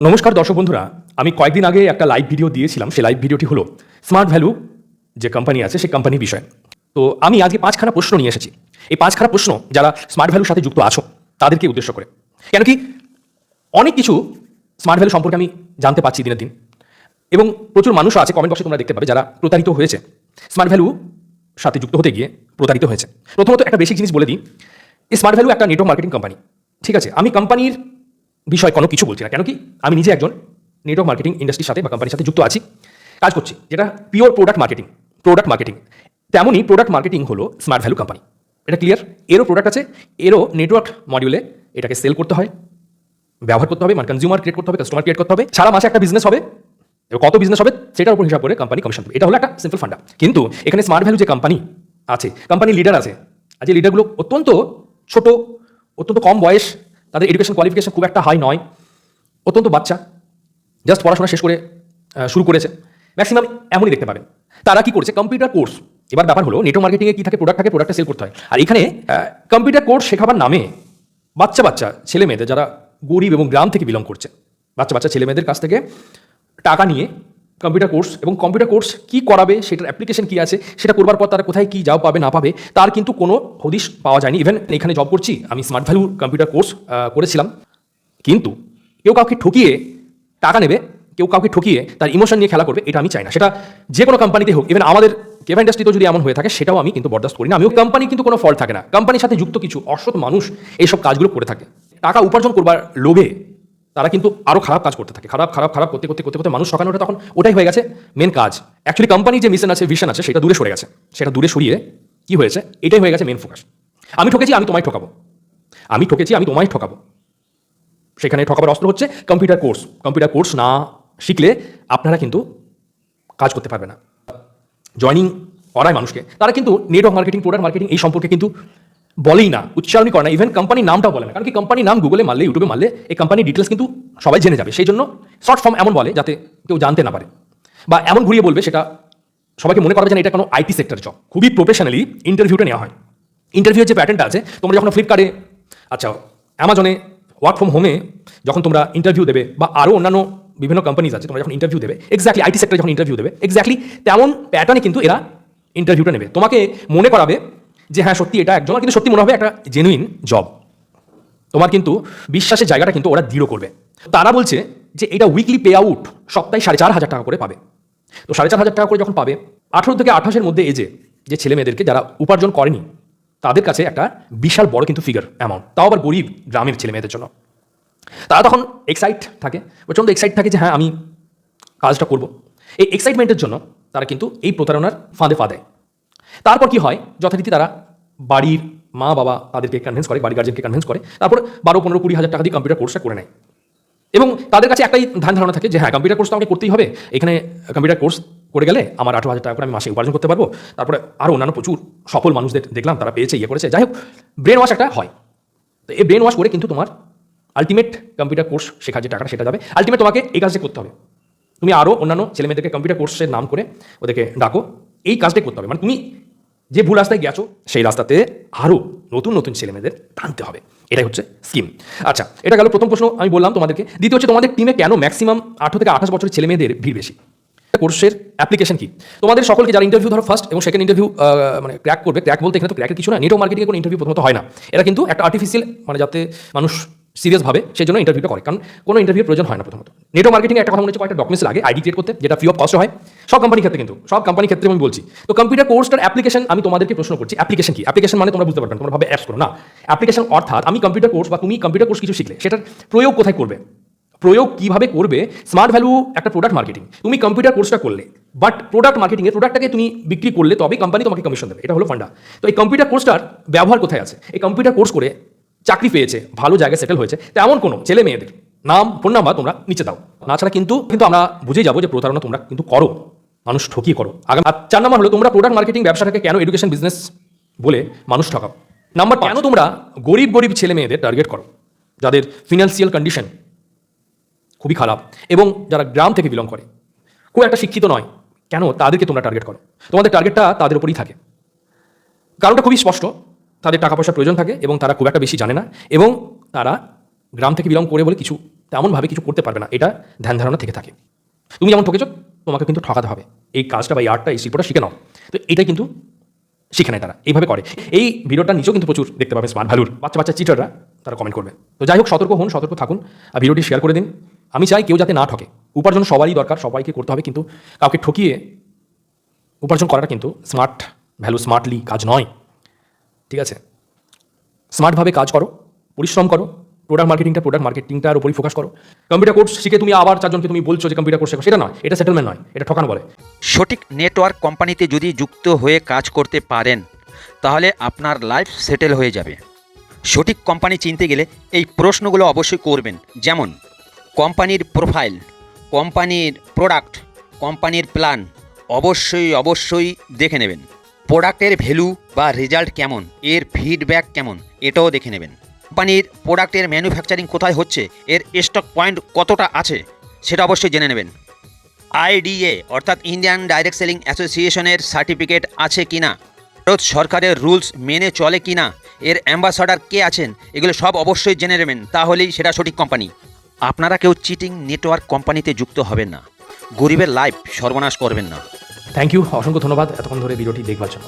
নমস্কার দর্শক বন্ধুরা, আমি কয়েকদিন আগে একটা লাইভ ভিডিও দিয়েছিলাম। সেই লাইভ ভিডিওটি হলো স্মার্ট ভ্যালু যে কোম্পানি আছে সেই কোম্পানির বিষয়ে। তো আমি আজকে পাঁচখানা প্রশ্ন নিয়ে এসেছি। এই পাঁচখানা প্রশ্ন যারা স্মার্ট ভ্যালুর সাথে যুক্ত আছো তাদেরকে উদ্দেশ্য করে। কেন কি অনেক কিছু স্মার্ট ভ্যালু সম্পর্কে আমি জানতে পারছি দিনের দিন, এবং প্রচুর মানুষও আছে, কমেন্ট বক্সে তোমরা দেখতে পাবে, যারা প্রতারিত হয়েছে, স্মার্ট ভ্যালু সাথে যুক্ত হতে গিয়ে প্রতারিত হয়েছে। প্রথমত একটা বেসিক জিনিস বলে দিই, এই স্মার্ট ভ্যালু একটা নেটওয়ার্ক মার্কেটিং কোম্পানি। ঠিক আছে, আমি কোম্পানির বিষয় কোনো কিছু বলছি না, কেন কি আমি নিজে একজন নেটওয়ার্ক মার্কেটিং ইন্ডাস্ট্রির সাথে বা কোম্পানির সাথে যুক্ত আছি, কাজ করছি, যেটা পিওর প্রোডাক্ট মার্কেটিং। তেমনই প্রোডাক্ট মার্কেটিং হলো স্মার্ট ভ্যালু কোম্পানি। এটা ক্লিয়ার? এরও প্রোডাক্ট আছে, এরও নেটওয়ার্ক মডিউলে এটাকে সেল করতে হয়, ব্যবহার করতে হবে, মানে কনজিউমার ক্রিয়েট করতে হবে, কাস্টমার ক্রিয়েট করতে হবে, সারা মাসে একটা বিজনেস হবে, কত বিজনেস হবে সেটার উপর হিসাব করে কোম্পানি কমিশন দেবে। এটা হলো একটা সিম্পল ফান্ডা। কিন্তু এখানে স্মার্ট ভ্যালু যে কোম্পানি আছে, কোম্পানির লিডার আছে, আর যে লিডারগুলো অত্যন্ত ছোট, অত্যন্ত কম বয়স, তাদের এডুকেশন কোয়ালিফিকেশন খুব একটা হাই নয়, অত্যন্ত বাচ্চা, জাস্ট পড়াশোনা শেষ করে শুরু করেছে, ম্যাক্সিমাম এমনই দেখতে পাবেন। তারা কি করছে? Computer course. এবার ব্যাপার হলো নেটওয়ার্ক মার্কেটিংয়ে কি থাকে? প্রোডাক্ট থাকে, প্রোডাক্টটা সেল করতে হয়। আর এখানে কম্পিউটার কোর্স শেখাবার নামে বাচ্চা ছেলে মেয়েদের, যারা গরিব এবং গ্রাম থেকে বিলং করছে, বাচ্চা ছেলে মেয়েদের কাছ থেকে টাকা নিয়ে কম্পিউটার কোর্স, এবং কম্পিউটার কোর্স কি করাবে, সেটার অ্যাপ্লিকেশন কি আছে, সেটা করবার পর তারা কোথায় কি জব পাবে না পাবে তার কিন্তু কোনো হদিশ পাওয়া যায়নি। ইভেন এখানে জব করছি আমি, স্মার্ট ভ্যালু কম্পিউটার কোর্স করেছিলাম, কিন্তু কেউ কাউকে ঠকিয়ে টাকা নেবে, কেউ কাউকে ঠকিয়ে তার ইমোশন নিয়ে খেলা করবে, এটা আমি চাই না। সেটা যে কোনো কোম্পানিতে হোক, ইভেন আমাদের কেভা ইন্ডাস্ট্রিতেও যদি এমন হয়ে থাকে, সেটাও আমি কিন্তু বরদাস্ত করি না। আমিও কোম্পানি কিন্তু কোনো ফল্ট থাকে না, কোম্পানির সাথে যুক্ত কিছু অসৎ মানুষ এইসব কাজগুলো করে থাকে। টাকা উপার্জন করবার লোভে তারা কিন্তু আরও খারাপ কাজ করতে থাকে, খারাপ করতে মানুষ সকালে ওঠে, তখন ওটাই হয়ে গেছে মেন কাজ। অ্যাকচুয়ালি কোম্পানির যে মিশন আছে, ভিশন আছে, সেটা দূরে সরে গেছে। সেটা দূরে সরিয়ে কি হয়েছে, এটাই হয়ে গেছে মেন ফোকাস। আমি ঠকেছি, আমি তোমায় ঠকাবো, আমি ঠকেছি, আমি তোমায় ঠকাবো। সেখানে ঠকাবার অস্ত্র হচ্ছে কম্পিউটার কোর্স। কম্পিউটার কোর্স না শিখলে আপনারা কিন্তু কাজ করতে পারবে না। জয়নিং করায় মানুষকে, তারা কিন্তু নেটওয়ার্ক মার্কেটিং, প্রোডাক্ট মার্কেটিং এই সম্পর্কে কিন্তু বলেই না, উচ্চারণই করে না, ইভেন কোম্পানির নামটাও বলে না। কারণ কি কোম্পানির নাম গুগলে মারলে, ইউটিউবে মারলে এই কোম্পানির ডিটেলস কিন্তু সবাই জেনে যাবে। সেই জন্য শর্ট ফর্ম এমন বলে যাতে কেউ জানতে না পারে, বা এমন ঘুরিয়ে বলবে সেটা সবাইকে মনে করাবে যেন এটা কোনো আইটি সেক্টর জব। খুবই প্রফেশনালি ইন্টারভিউটা নেওয়া হয়। ইন্টারভিউর যে প্যাটার্নটা আছে, তোমরা যখন ফ্লিপকার্টে, আচ্ছা অ্যামাজনে, ওয়ার্ক ফ্রম হোমে যখন তোমরা ইন্টারভিউ দেবে, বা আরও অন্যান্য বিভিন্ন কোম্পানিজ আছে, তোমরা যখন ইন্টারভিউ দেবে, এক্স্যাক্টলি আইটি সেক্টরে যখন ইন্টারভিউ দেবে, এক্স্যাক্টলি তেমন প্যাটার্নে কিন্তু এরা ইন্টারভিউটা নেবে। তোমাকে মনে করাবে যে হ্যাঁ সত্যি এটা একজন, কিন্তু সত্যি মনে হবে একটা জেনুইন জব। তোমার কিন্তু বিশ্বাসের জায়গাটা কিন্তু ওরা দৃঢ় করবে। তারা বলছে যে এটা উইকলি পে আউট সপ্তাহে 4,500 টাকা করে পাবে। তো 4,500 টাকা করে যখন পাবে, 18 থেকে 28-এর মধ্যে এজে যে ছেলে মেয়েদেরকে যারা উপার্জন করেনি, তাদের কাছে একটা বিশাল বড় কিন্তু ফিগার অ্যামাউন্ট, তাও আবার গরিব গ্রামের ছেলে মেয়েদের জন্য। তারা তখন এক্সাইট থাকে, প্রচণ্ড এক্সাইট থাকে যে হ্যাঁ আমি কাজটা করব। এই এক্সাইটমেন্টের জন্য তারা কিন্তু এই প্রতারণার ফাঁদে পা দেয়। তারপর কি হয়, যথারীতি তারা বাড়ির মা বাবা তাদেরকে কনভিন্স করে, বাড়ি গার্জেনকে কনভিন্স করে, তারপর 12, 15, 20 হাজার টাকা দিয়ে কম্পিউটার কোর্সটা করে নেয়। এবং তাদের কাছে একটাই ধারণা থাকে যে হ্যাঁ কম্পিউটার কোর্স তো আমাকে করতেই হবে, এখানে কম্পিউটার কোর্স করে গেলে আমার 18,000 টাকা করে আমি মাসে উপার্জন করতে পারবো। তারপরে আরও অন্যান্য প্রচুর সফল মানুষদের দেখলাম, তারা পেয়েছে, ইয়ে করেছে, যাই হোক ব্রেন ওয়াশ একটা হয়। তো এই ব্রেন ওয়াশ করে কিন্তু তোমার আলটিমেট কম্পিউটার কোর্স শেখার যে টাকাটা সেটা যাবে। আলটিমেট তোমাকে এই কাজটা করতে হবে, তুমি আরও অন্যান্য ছেলেমেয়েদেরকে কম্পিউটার কোর্সের নাম করে ওদেরকে ডাকো, এই কাজটাই করতে হবে। মানে তুমি যে ভুল রাস্তায় গেছো সেই রাস্তাতে আরও নতুন ছেলেমেয়েদের টানতে হবে, এটাই হচ্ছে স্কিম। আচ্ছা, এটা গেল প্রথম প্রশ্ন আমি বললাম তোমাদেরকে। দ্বিতীয় হচ্ছে, তোমাদের টিমে কেন ম্যাক্সিমাম 18 থেকে 28 বছরের ছেলেমেয়েদের ভিড় বেশি? কোর্সের অ্যাপ্লিকেশন কি? তোমাদের সকলকে যারা ইন্টারভিউ ধরো ফার্স্ট এবং সেকেন্ড ইন্টারভিউ মানে ক্র্যাক করবে, ক্র্যাক বলতে এখানে তো ক্র্যাকের কিছু না, নেটওয়ার্ক মার্কেটিংয়ে কোনো ইন্টারভিউ প্রথমত হয় না। এটা কিন্তু একটা আর্টিফিশিয়াল, মানে যাতে মানুষ সিরিয়াস ভাবে সেই জন্য ইন্টারভিউটা করে, কারণ কোনো ইন্টারভিউর প্রয়োজন হয় না। প্রথমত নেটওয়ার্ক মার্কেটিংয়ে একটা কথা মনে হচ্ছে, কয়েকটা ডকুমেন্টস লাগে আইডি ক্রিয়েট করতে, যেটা ফ্রি অফ কস্ট হয় সব কোম্পানির ক্ষেত্রে, কিন্তু সব কোম্পানির ক্ষেত্রে আমি বলছি। তো কম্পিউটার কোর্সটার অ্যাপ্লিকেশন আমি তোমাদেরকে প্রশ্ন করছি, অ্যাপ্লিকেশন কি? অ্যাপ্লিকেশন মানে তোমরা বুঝতে পারবে না, তোমরা ভাবে অ্যাপস করো না। অ্যাপ্লিকেশন অর্থাৎ আমি কম্পিউটার কোর্স বা তুমি কম্পিউটার কোর্স কিছু শিখলে, সেটার প্রয়োগ কোথায় করবে, প্রয়োগ কিভাবে করবে? স্মার্ট ভ্যালু একটা প্রোডাক্ট মার্কেটিং, তুমি কম্পিউটার কোর্সটা করলে, বাট প্রোডাক্ট মার্কেটিংয়ে প্রোডাক্টটাকে তুমি বিক্রি করলে তবে কোম্পানি তোমাকে কমিশন দেবে, এটা হলো ফান্ডা। তো এই কম্পিউটার কোর্সটার ব্যবহার কোথায় আছে? এই কম্পিউটার কোর্স করে চাকরি পেয়েছে, ভালো জায়গায় সেটেল হয়েছে, তেমন কোনো ছেলে মেয়েদের নাম, ফোন নাম্বার তোমরা নিচে দাও। না ছাড়া কিন্তু আমরা বুঝে যাবো যে প্রতারণা তোমরা কিন্তু করো, মানুষ ঠকিয়ে করো। আগামী 4 নাম্বার হলো, তোমরা প্রোডাক্ট মার্কেটিং ব্যবসাটাকে কেন এডুকেশন বিজনেস বলে মানুষ ঠকাও? নাম্বার 5, কেন তোমরা গরিব ছেলে মেয়েদের টার্গেট করো, যাদের ফিনান্সিয়াল কন্ডিশন খুবই খারাপ এবং যারা গ্রাম থেকে বিলং করে, খুব একটা শিক্ষিত নয়, কেন তাদেরকে তোমরা টার্গেট করো? তোমাদের টার্গেটটা তাদের উপরেই থাকে। কারণটা খুবই স্পষ্ট, তাদের টাকা পয়সার প্রয়োজন থাকে এবং তারা খুব একটা বেশি জানে না, এবং তারা গ্রাম থেকে বিলং করে বলে কিছু তেমনভাবে কিছু করতে পারবে না, এটা ধ্যান ধারণা থেকে থাকে। তুমি যেমন ঠকেছো, তোমাকে কিন্তু ঠকাতে হবে। এই কাজটা বা এই আর্টটা, এই শিল্পটা শিখে নাও। তো এটা কিন্তু শিখে নেয় তারা, এইভাবে করে। এই ভিডিওটা নিচেও কিন্তু প্রচুর দেখতে পাবে স্মার্ট ভ্যালুর বাচ্চা চিটাররা, তারা কমেন্ট করবে। তো যাই হোক, সতর্ক হন, সতর্ক থাকুন, আর ভিডিওটি শেয়ার করে দিন। আমি চাই কেউ যাতে না ঠকে। উপার্জন সবারই দরকার, সবাইকে করতে হবে, কিন্তু কাউকে ঠকিয়ে উপার্জন করাটা কিন্তু স্মার্ট ভ্যালু, স্মার্টলি কাজ নয়। ঠিক আছে, স্মার্টভাবে কাজ করো, পরিশ্রম করো, প্রোডাক্ট মার্কেটিংটার উপরই ফোকাস করো। কম্পিউটার কোর্স শিখে তুমি আবার চারজনকে তুমি বলছো যে কম্পিউটার কোর্স শেখো, সেটা নয়, এটা সেটেলমেন্ট নয়, এটা ঠকানো বলে। সঠিক নেটওয়ার্ক কোম্পানিতে যদি যুক্ত হয়ে কাজ করতে পারেন তাহলে আপনার লাইফ সেটেল হয়ে যাবে। সঠিক কোম্পানি চিনতে গেলে এই প্রশ্নগুলো অবশ্যই করবেন, যেমন কোম্পানির প্রোফাইল, কোম্পানির প্রোডাক্ট, কোম্পানির প্ল্যান অবশ্যই দেখে নেবেন। প্রোডাক্টের ভ্যালু বা রেজাল্ট কেমন, এর ফিডব্যাক কেমন, এটাও দেখে নেবেন। কোম্পানির প্রোডাক্টের ম্যানুফ্যাকচারিং কোথায় হচ্ছে, এর স্টক পয়েন্ট কতটা আছে, সেটা অবশ্যই জেনে নেবেন। আইডিএ অর্থাৎ ইন্ডিয়ান ডাইরেক্ট সেলিং অ্যাসোসিয়েশনের সার্টিফিকেট আছে কিনা, ভারত সরকারের রুলস মেনে চলে কিনা, এর অ্যাম্বাসাডার কে আছেন, এগুলো সব অবশ্যই জেনে নেবেন, তাহলেই সেটা সঠিক কোম্পানি। আপনারা কেউ চিটিং নেটওয়ার্ক কোম্পানিতে যুক্ত হবেন না, গরিবের লাইফ সর্বনাশ করবেন না। থ্যাংক ইউ, অসংখ্য ধন্যবাদ এতক্ষণ ধরে ভিডিওটি দেখবার জন্য।